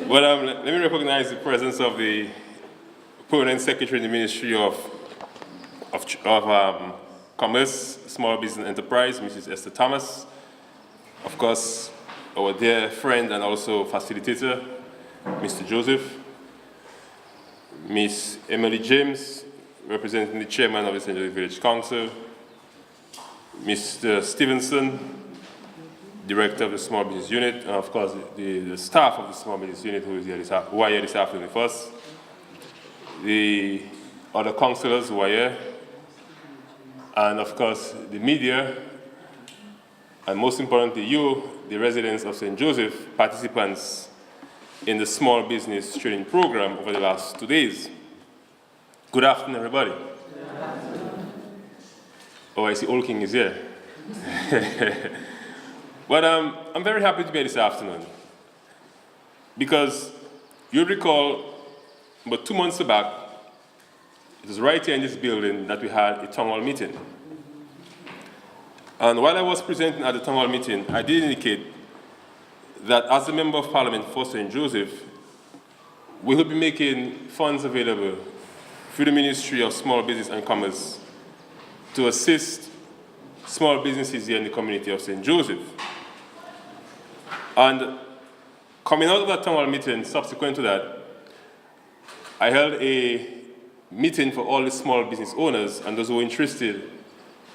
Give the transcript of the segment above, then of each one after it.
Well, let me recognize the presence of the Permanent Secretary in the Ministry of Commerce, Small Business and Enterprise, Mrs. Esther Thomas. Of course, our dear friend and also facilitator, Mr. Joseph. Miss Emily James, representing the chairman of the St. Joseph Village Council. Mr. Stevenson, director of the Small Business Unit, and of course the staff of the Small Business Unit who are here this afternoon with us. The other councillors who are here, and of course the media, and most importantly you, the residents of St. Joseph, participants in the Small Business Training Program over the last 2 days. Good afternoon, everybody. Good afternoon. Oh, I see Old King is here. But I'm very happy to be here this afternoon because you'll recall about 2 months back, it was right here in this building that we had a town hall meeting. And while I was presenting at the town hall meeting, I did indicate that as a Member of Parliament for St. Joseph, we will be making funds available through the Ministry of Small Business and Commerce to assist small businesses here in the community of St. Joseph. And coming out of that town hall meeting, subsequent to that, I held a meeting for all the small business owners and those who were interested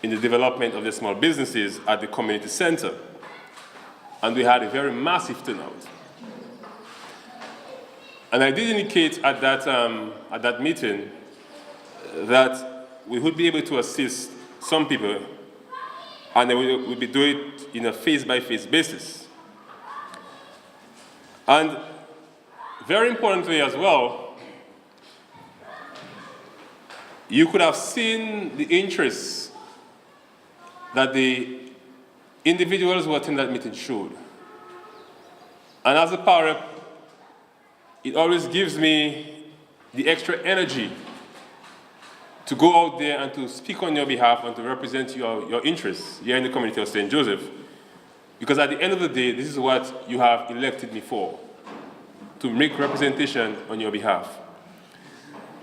in the development of their small businesses at the community center. And we had a very massive turnout. And I did indicate at that meeting that we would be able to assist some people, and then we would be doing it in a face-by-face basis. And very importantly as well, you could have seen the interest that the individuals who attended that meeting showed. And as a power rep, it always gives me the extra energy to go out there and to speak on your behalf and to represent your interests here in the community of St. Joseph. Because at the end of the day, this is what you have elected me for, to make representation on your behalf.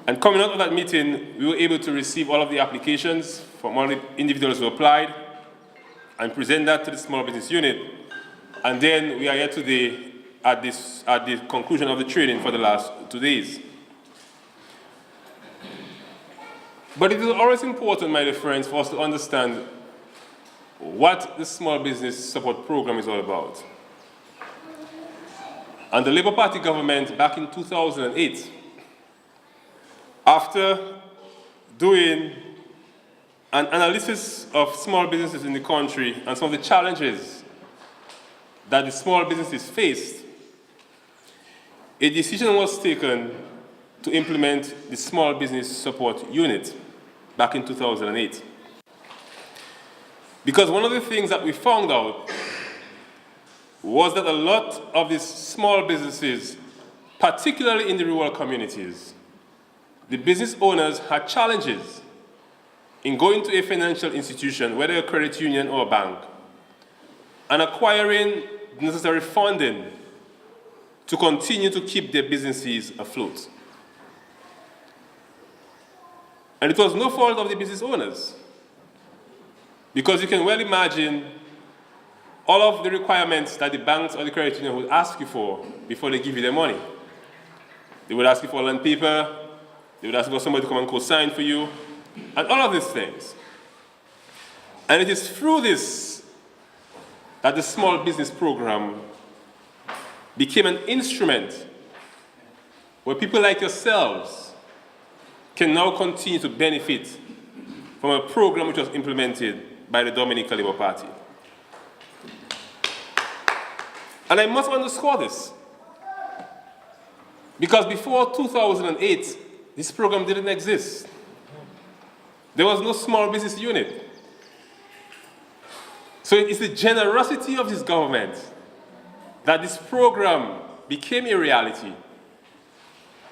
And coming out of that meeting, we were able to receive all of the applications from all the individuals who applied and present that to the Small Business Unit. And then we are here today at the conclusion of the training for the last 2 days. But it is always important, my dear friends, for us to understand what the Small Business Support Program is all about. And the Labour Party government back in 2008, after doing an analysis of small businesses in the country and some of the challenges that the small businesses faced, a decision was taken to implement the Small Business Support Unit back in 2008. Because one of the things that we found out was that a lot of these small businesses, particularly in the rural communities, the business owners had challenges in going to a financial institution, whether a credit union or a bank, and acquiring the necessary funding to continue to keep their businesses afloat. And it was no fault of the business owners, because you can well imagine all of the requirements that the banks or the credit union would ask you for before they give you their money. They would ask you for land paper, they would ask for somebody to come and co-sign for you, and all of these things. And it is through this that the Small Business Program became an instrument where people like yourselves can now continue to benefit from a program which was implemented by the Dominica Labour Party. And I must underscore this, because before 2008, this program didn't exist. There was no small business unit. So it is the generosity of this government that this program became a reality.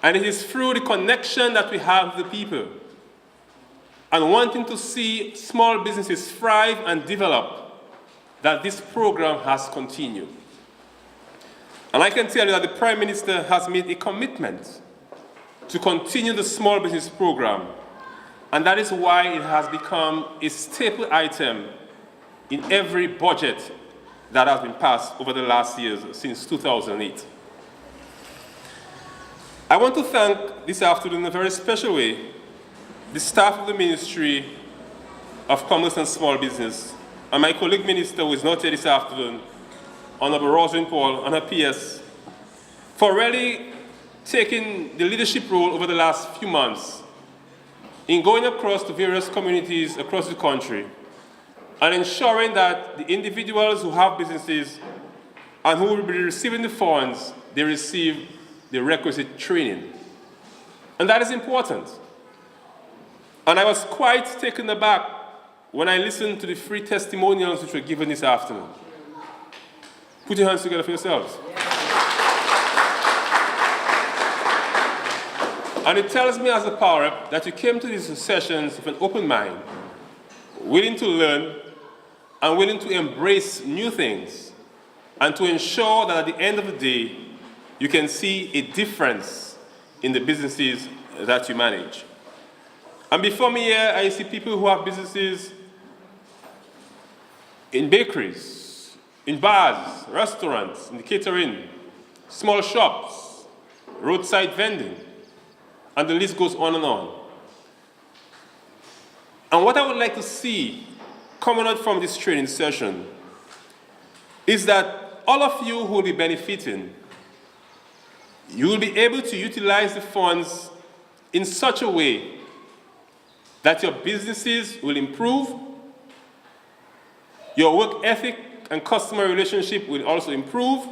And it is through the connection that we have with the people and wanting to see small businesses thrive and develop that this program has continued. And I can tell you that the Prime Minister has made a commitment to continue the small business program, and that is why it has become a staple item in every budget that has been passed over the last years since 2008. I want to thank this afternoon in a very special way the staff of the Ministry of Commerce and Small Business and my colleague minister who is not here this afternoon, Honourable Rosalind Paul and her PS, for really taking the leadership role over the last few months in going across to various communities across the country and ensuring that the individuals who have businesses and who will be receiving the funds, they receive the requisite training. And that is important. And I was quite taken aback when I listened to the three testimonials which were given this afternoon. Put your hands together for yourselves. And it tells me as a power rep that you came to these sessions with an open mind, willing to learn and willing to embrace new things and to ensure that at the end of the day, you can see a difference in the businesses that you manage. And before me here, I see people who have businesses in bakeries, in bars, restaurants, in the catering, small shops, roadside vending, and the list goes on and on. And what I would like to see coming out from this training session is that all of you who will be benefiting, you will be able to utilize the funds in such a way that your businesses will improve, your work ethic and customer relationship will also improve,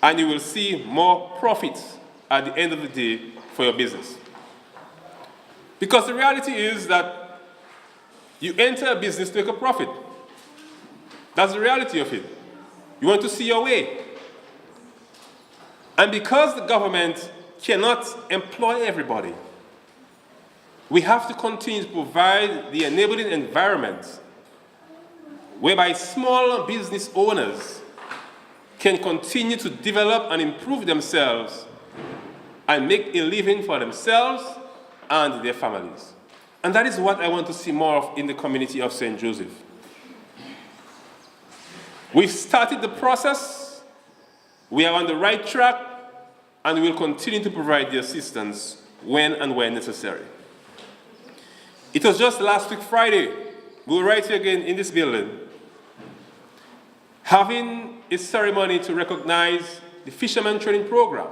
and you will see more profits at the end of the day for your business. Because the reality is that you enter a business to make a profit. That's the reality of it. You want to see your way. And because the government cannot employ everybody, we have to continue to provide the enabling environment whereby small business owners can continue to develop and improve themselves and make a living for themselves and their families. And that is what I want to see more of in the community of St. Joseph. We've started the process, we are on the right track, and we will continue to provide the assistance when and where necessary. It was just last week, Friday, we were right here again in this building, having a ceremony to recognize the Fisherman Training Program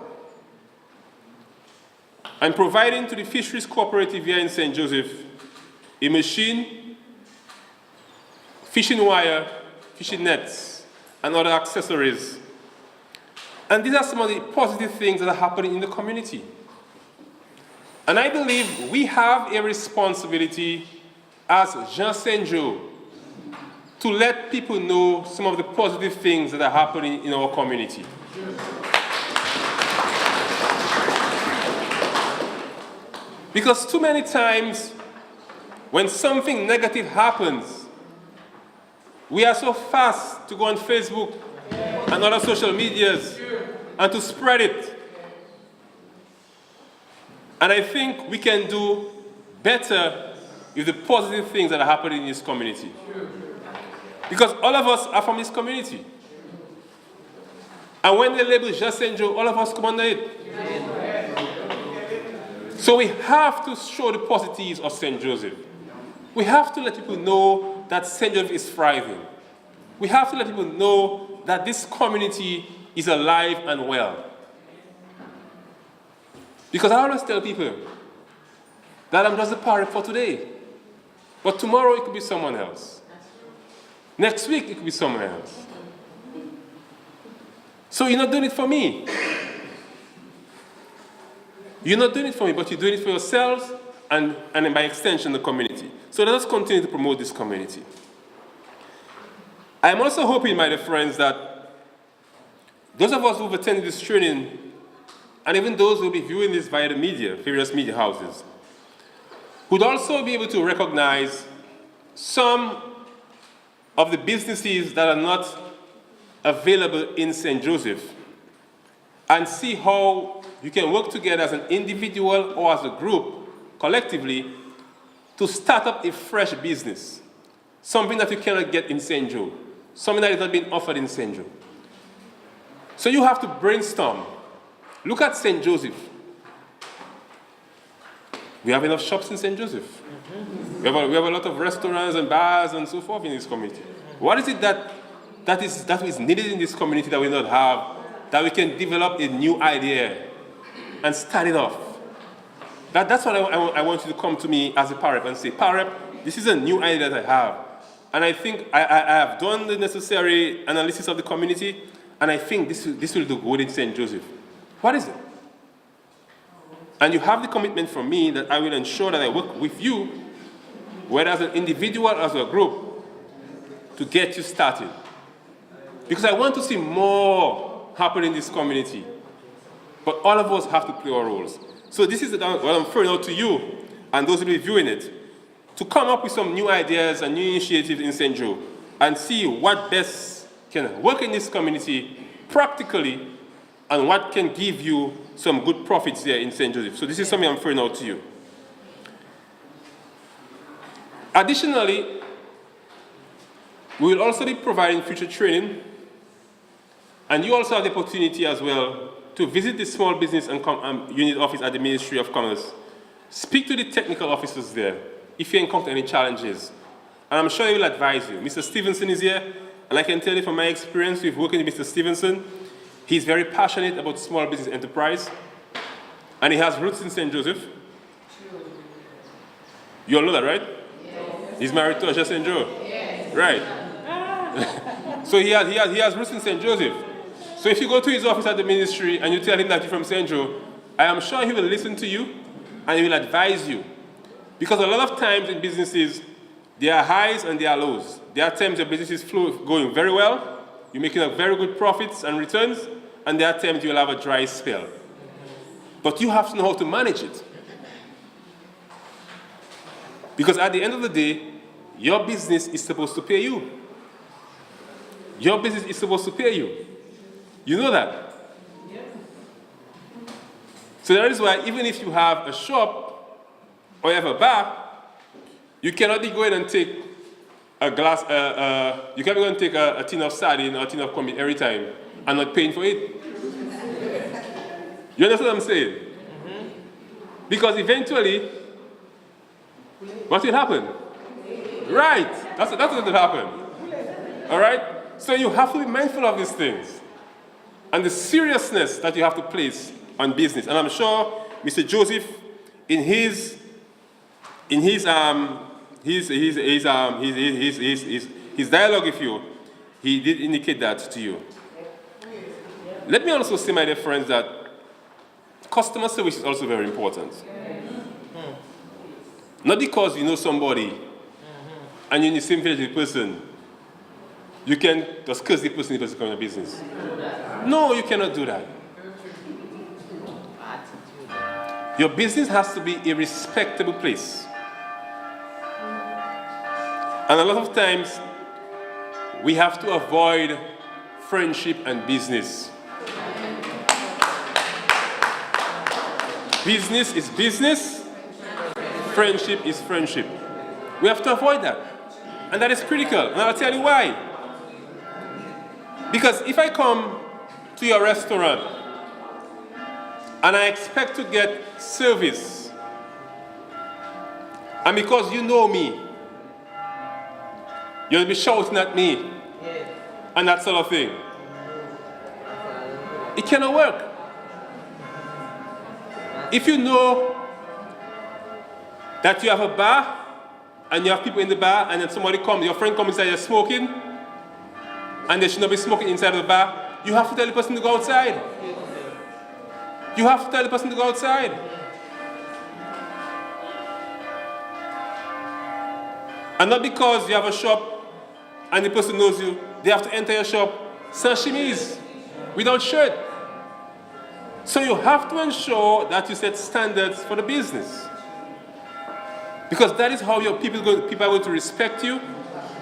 and providing to the Fisheries Cooperative here in St. Joseph a machine, fishing wire, fishing nets, and other accessories. And these are some of the positive things that are happening in the community. And I believe we have a responsibility as Jean St. Joe to let people know some of the positive things that are happening in our community. Because too many times, when something negative happens, we are so fast to go on Facebook and other social medias and to spread it. And I think we can do better with the positive things that are happening in this community. Because all of us are from this community. And when they label Just St. Joe, all of us come under it. So we have to show the positives of St. Joseph. We have to let people know that St. Joseph is thriving. We have to let people know that this community is alive and well. Because I always tell people that I'm just a parrot for today. But tomorrow it could be someone else. Next week it could be someone else. So you're not doing it for me. You're not doing it for me, but you're doing it for yourselves and by extension the community. So let us continue to promote this community. I am also hoping, my dear friends, that those of us who've attended this training, and even those who will be viewing this via the media, various media houses, would also be able to recognize some of the businesses that are not available in St. Joseph and see how you can work together as an individual or as a group, collectively, to start up a fresh business. Something that you cannot get in St. Joe. Something that is not being offered in St. Joe. So you have to brainstorm. Look at St. Joseph. We have enough shops in St. Joseph. We have a lot of restaurants and bars and so forth in this community. What is it that is needed in this community that we don't have, that we can develop a new idea and start it off? That's what I want you to come to me as a PAREP and say, PAREP, this is a new idea that I have. And I think I have done the necessary analysis of the community, and I think this will do good in St. Joseph. What is it? And you have the commitment from me that I will ensure that I work with you, whether as an individual or as a group, to get you started. Because I want to see more happen in this community. But all of us have to play our roles. So this is what I'm throwing out to you, and those who will be viewing it, to come up with some new ideas and new initiatives in St. Joe, and see what best can work in this community practically, and what can give you some good profits there in St. Joseph. So this is something I'm throwing out to you. Additionally, we will also be providing future training, and you also have the opportunity as well to visit the small business and unit office at the Ministry of Commerce. Speak to the technical officers there if you encounter any challenges. And I'm sure they will advise you. Mr. Stevenson is here, and I can tell you from my experience with working with Mr. Stevenson, he's very passionate about small business enterprise, and he has roots in St. Joseph. You all know that, right? Yes. He's married to Asha St. Joe. Yes. Right. So he has roots in St. Joseph. So if you go to his office at the ministry and you tell him that you're from St. Joe, I am sure he will listen to you and he will advise you. Because a lot of times in businesses, there are highs and there are lows. There are times your business is going very well, you're making a very good profits and returns, and there are times you'll have a dry spell. But you have to know how to manage it. Because at the end of the day, your business is supposed to pay you. Your business is supposed to pay you. You know that? Yeah. So that is why even if you have a shop or you have a bar, you cannot be going and take a glass, you can't be going to take a tin of sardine or a tin of commit every time and not paying for it. You understand what I'm saying? Mm-hmm. Because eventually, what will happen? Right. That's what will happen. All right? So you have to be mindful of these things and the seriousness that you have to place on business. And I'm sure Mr. Joseph, in his dialogue with you, he did indicate that to you. Let me also say, my dear friends, that customer service is also very important. Not because you know somebody and you're in the same village with the person, you can just curse the person if it's coming to business. No, you cannot do that. Your business has to be a respectable place. And a lot of times, we have to avoid friendship and business. Business is business, friendship is friendship. We have to avoid that. And that is critical, and I'll tell you why. Because if I come to your restaurant and I expect to get service, and because you know me, you'll be shouting at me, and that sort of thing, it cannot work. If you know that you have a bar, and you have people in the bar, and then somebody comes, your friend comes inside, you're smoking, and they should not be smoking inside of the bar, you have to tell the person to go outside. You have to tell the person to go outside. And not because you have a shop and the person knows you, they have to enter your shop sans chemise, without shirt. So you have to ensure that you set standards for the business. Because that is how your people are going to respect you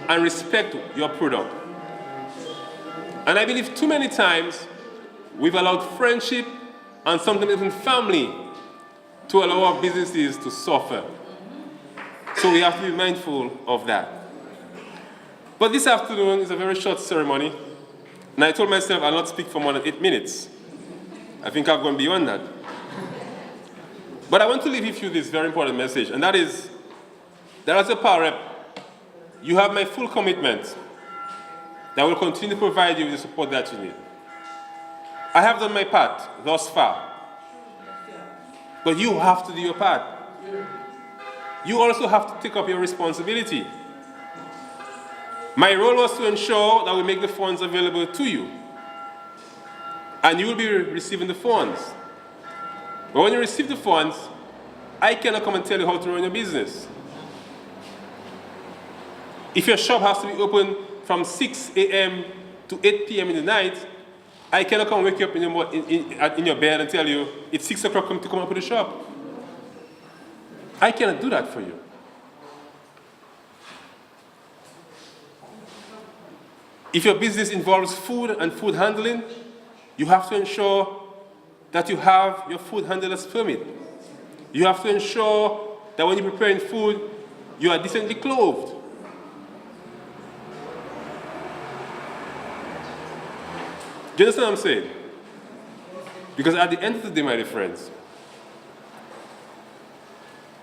and respect your product. And I believe too many times we've allowed friendship and sometimes even family to allow our businesses to suffer. So we have to be mindful of that. But this afternoon is a very short ceremony, and I told myself I'll not speak for more than 8 minutes. I think I've gone beyond that. But I want to leave with you this very important message, and that is that as a power rep, you have my full commitment that I will continue to provide you with the support that you need. I have done my part thus far, but you have to do your part. You also have to take up your responsibility. My role was to ensure that we make the funds available to you, and you will be receiving the funds. But when you receive the funds, I cannot come and tell you how to run your business. If your shop has to be open from 6 a.m. to 8 p.m. in the night, I cannot come wake you up in your bed and tell you it's 6 o'clock to come up to the shop. I cannot do that for you. If your business involves food and food handling, you have to ensure that you have your food handler's permit. You have to ensure that when you're preparing food, you are decently clothed. Do you understand what I'm saying? Because at the end of the day, my dear friends,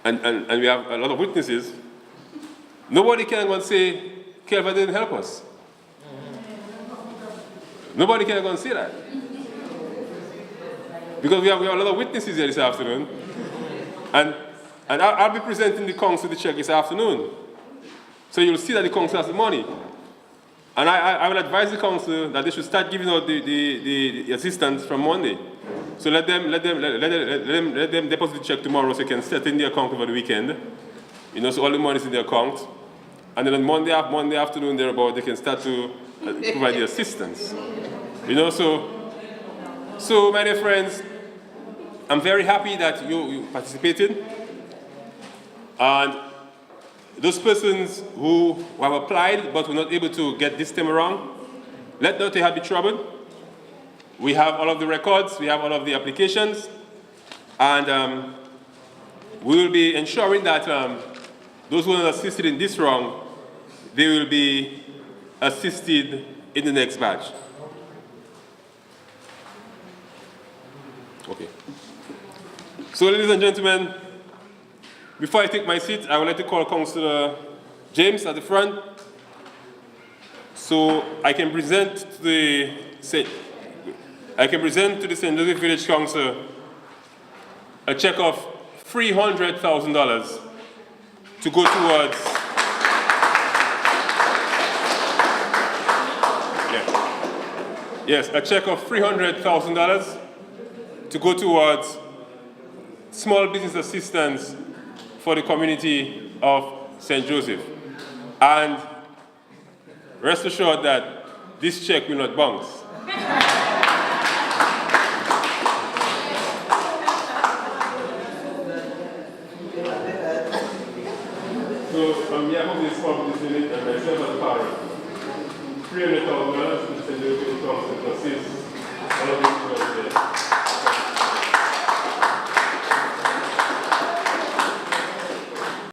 and we have a lot of witnesses, nobody can go and say, Kelver didn't help us. Nobody can go and say that. Because we have a lot of witnesses here this afternoon. And I'll be presenting the council the check this afternoon. So you'll see that the council has the money. And I will advise the council that they should start giving out the assistance from Monday. So let them deposit the check tomorrow so they can set in the account over the weekend. You know, so all the money is in the account. And then on Monday afternoon thereabout, they can start to provide the assistance. You know, so my dear friends, I'm very happy that you participated. And those persons who have applied but were not able to get this time around, let not have be troubled. We have all of the records, we have all of the applications, and we will be ensuring that those who are assisted in this round, they will be assisted in the next batch. Okay. So, ladies and gentlemen, before I take my seat, I would like to call Councillor James at the front so I can present to the St. Joseph Village Council a check of $300,000 to go towards a check of $300,000 to go towards small business assistance for the community of St. Joseph. And rest assured that this check will not bounce. So on behalf of this small business unit and myself as a parent, $300,000 to St. Joseph Council to assist all of these people there.